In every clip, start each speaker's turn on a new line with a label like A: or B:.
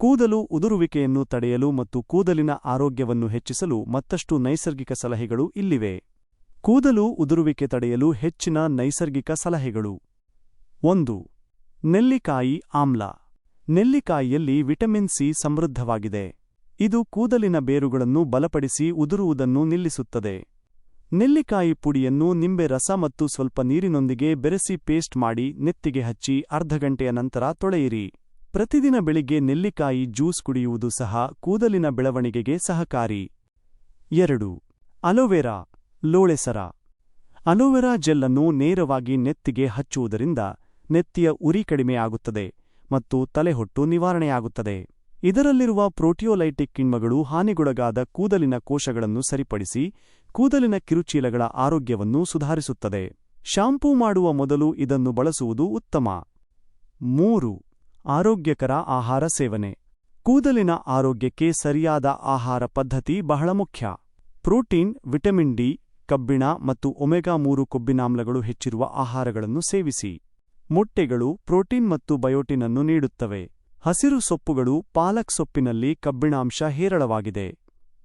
A: ಕೂದಲು ಉದುರುವಿಕೆಯನ್ನು ತಡೆಯಲು ಮತ್ತು ಕೂದಲಿನ ಆರೋಗ್ಯವನ್ನು ಹೆಚ್ಚಿಸಲು ಮತ್ತಷ್ಟು ನೈಸರ್ಗಿಕ ಸಲಹೆಗಳು ಇಲ್ಲಿವೆ. ಕೂದಲು ಉದುರುವಿಕೆ ತಡೆಯಲು ಹೆಚ್ಚಿನ ನೈಸರ್ಗಿಕ ಸಲಹೆಗಳು. 1. ನೆಲ್ಲಿಕಾಯಿ ಆಮ್ಲ. ನೆಲ್ಲಿಕಾಯಿಯಲ್ಲಿ ವಿಟಮಿನ್ ಸಿ ಸಮೃದ್ಧವಾಗಿದೆ. ಇದು ಕೂದಲಿನ ಬೇರುಗಳನ್ನು ಬಲಪಡಿಸಿ ಉದುರುವುದನ್ನು ನಿಲ್ಲಿಸುತ್ತದೆ. ನೆಲ್ಲಿಕಾಯಿ ಪುಡಿಯನ್ನು ನಿಂಬೆ ರಸ ಮತ್ತು ಸ್ವಲ್ಪ ನೀರಿನೊಂದಿಗೆ ಬೆರೆಸಿ ಪೇಸ್ಟ್ ಮಾಡಿ ನೆತ್ತಿಗೆ ಹಚ್ಚಿ ಅರ್ಧ ಗಂಟೆಯ ನಂತರ ತೊಳೆಯಿರಿ. ಪ್ರತಿದಿನ ಬೆಳಿಗ್ಗೆ ನೆಲ್ಲಿಕಾಯಿ ಜ್ಯೂಸ್ ಕುಡಿಯುವುದು ಸಹ ಕೂದಲಿನ ಬೆಳವಣಿಗೆಗೆ ಸಹಕಾರಿ. 2. ಅಲೋವೆರಾ ಲೋಳೆಸರ. ಅಲೋವೆರಾ ಜೆಲ್ ಅನ್ನು ನೇರವಾಗಿ ನೆತ್ತಿಗೆ ಹಚ್ಚುವುದರಿಂದ ನೆತ್ತಿಯ ಉರಿ ಕಡಿಮೆಯಾಗುತ್ತದೆ ಮತ್ತು ತಲೆಹೊಟ್ಟು ನಿವಾರಣೆಯಾಗುತ್ತದೆ. ಇದರಲ್ಲಿರುವ ಪ್ರೋಟಿಯೋಲೈಟಿಕ್ ಕಿಣ್ವಗಳು ಹಾನಿಗೊಳಗಾದ ಕೂದಲಿನ ಕೋಶಗಳನ್ನು ಸರಿಪಡಿಸಿ ಕೂದಲಿನ ಕಿರುಚೀಲಗಳ ಆರೋಗ್ಯವನ್ನು ಸುಧಾರಿಸುತ್ತದೆ. ಶಾಂಪೂ ಮಾಡುವ ಮೊದಲು ಇದನ್ನು ಬಳಸುವುದು ಉತ್ತಮ. 3. ಆರೋಗ್ಯಕರ ಆಹಾರ ಸೇವನೆ. ಕೂದಲಿನ ಆರೋಗ್ಯಕ್ಕೆ ಸರಿಯಾದ ಆಹಾರ ಪದ್ಧತಿ ಬಹಳ ಮುಖ್ಯ. ಪ್ರೋಟೀನ್, ವಿಟಮಿನ್ ಡಿ, ಕಬ್ಬಿಣ ಮತ್ತು ಒಮೆಗಾ-3 ಕೊಬ್ಬಿನಾಮ್ಲಗಳು ಹೆಚ್ಚಿರುವ ಆಹಾರಗಳನ್ನು ಸೇವಿಸಿ. ಮೊಟ್ಟೆಗಳು ಪ್ರೋಟೀನ್ ಮತ್ತು ಬಯೋಟಿನ್ ಅನ್ನು ನೀಡುತ್ತವೆ. ಹಸಿರು ಸೊಪ್ಪುಗಳು ಪಾಲಕ್ ಸೊಪ್ಪಿನಲ್ಲಿ ಕಬ್ಬಿಣಾಂಶ ಹೇರಳವಾಗಿದೆ.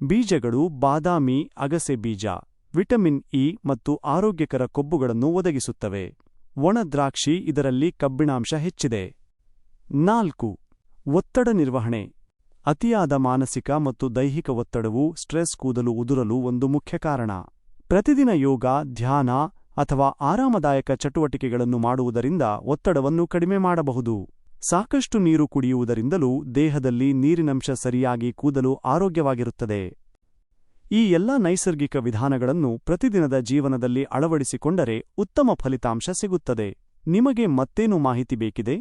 A: ಬೀಜಗಳು ಬಾದಾಮಿ, ಅಗಸೆ ಬೀಜ, ವಿಟಮಿನ್ ಇ ಮತ್ತು ಆರೋಗ್ಯಕರ ಕೊಬ್ಬುಗಳನ್ನು ಒದಗಿಸುತ್ತವೆ. ಒಣ ದ್ರಾಕ್ಷಿ ಇದರಲ್ಲಿ ಕಬ್ಬಿಣಾಂಶ ಹೆಚ್ಚಿದೆ. 4. ಒತ್ತಡ ನಿರ್ವಹಣೆ. ಅತಿಯಾದ ಮಾನಸಿಕ ಮತ್ತು ದೈಹಿಕ ಒತ್ತಡವು ಸ್ಟ್ರೆಸ್ ಕೂದಲು ಉದುರಲು ಒಂದು ಮುಖ್ಯ ಕಾರಣ. ಪ್ರತಿದಿನ ಯೋಗ, ಧ್ಯಾನ ಅಥವಾ ಆರಾಮದಾಯಕ ಚಟುವಟಿಕೆಗಳನ್ನು ಮಾಡುವುದರಿಂದ ಒತ್ತಡವನ್ನು ಕಡಿಮೆ ಮಾಡಬಹುದು. ಸಾಕಷ್ಟು ನೀರು ಕುಡಿಯುವುದರಿಂದಲೂ ದೇಹದಲ್ಲಿ ನೀರಿನಂಶ ಸರಿಯಾಗಿ ಕೂದಲು ಆರೋಗ್ಯವಾಗಿರುತ್ತದೆ. ಈ ಎಲ್ಲ ನೈಸರ್ಗಿಕ ವಿಧಾನಗಳನ್ನು ಪ್ರತಿದಿನದ ಜೀವನದಲ್ಲಿ ಅಳವಡಿಸಿಕೊಂಡರೆ ಉತ್ತಮ ಫಲಿತಾಂಶ ಸಿಗುತ್ತದೆ. ನಿಮಗೆ ಮತ್ತೇನು ಮಾಹಿತಿ ಬೇಕಿದೆ?